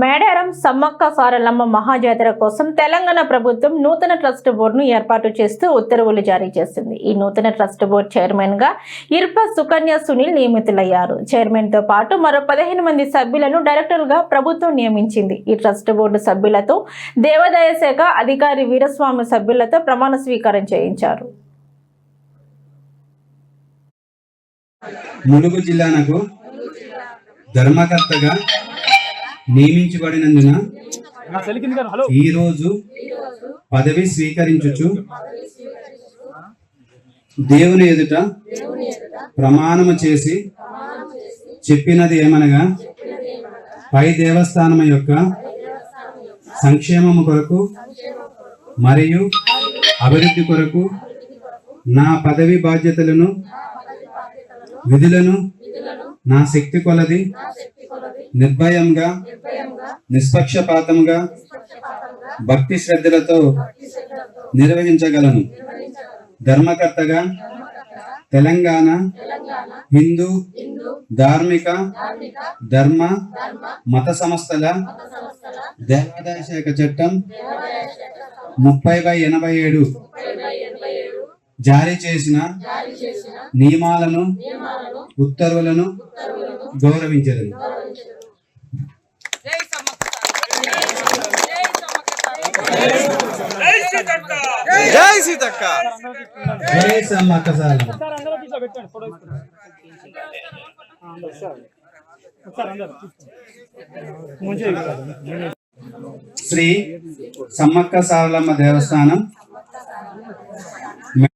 మేడారం సమ్మక్క సారలమ్మ మహాజాతర కోసం తెలంగాణ ప్రభుత్వం నూతన ట్రస్ట్ బోర్డును ఏర్పాటు చేస్తూ ఉత్తర్వులు జారీ చేసింది. ఈ నూతన ట్రస్ట్ బోర్డు చైర్మన్ గా ఇర్ప సుకన్య సునీల్ నియమితులయ్యారు. చైర్మన్ తో పాటు మరో 15 మంది సభ్యులను డైరెక్టర్లుగా ప్రభుత్వం నియమించింది. ఈ ట్రస్ట్ బోర్డు సభ్యులతో దేవాదాయ శాఖ అధికారి వీరస్వామి సభ్యులతో ప్రమాణ స్వీకారం చేయించారు. ములుగు జిల్లాకు ధర్మకర్తగా నియమించబడినందున ఈ రోజు పదవి స్వీకరించుచు దేవుని ఎదుట ప్రమాణము చేసి చెప్పినది ఏమనగా, పై దేవస్థానము యొక్క సంక్షేమము కొరకు మరియు అభివృద్ధి కొరకు నా పదవి బాధ్యతలను విధులను నా శక్తి కొలది నిర్భయంగా నిష్పక్షపాతంగా భక్తి శ్రద్ధలతో నిర్వహించగలను. ధర్మకర్తగా తెలంగాణ హిందూ ధార్మిక ధర్మ మత సంస్థల దేవాదాయ శాఖ చట్టం 30/87 జారీ చేసిన నియమాలను ఉత్తర్వులను గౌరవించదను. జై సీతక్క, జై సమ్మక్క సారలమ్మ. శ్రీ సమ్మక్క సారలమ్మ దేవస్థానం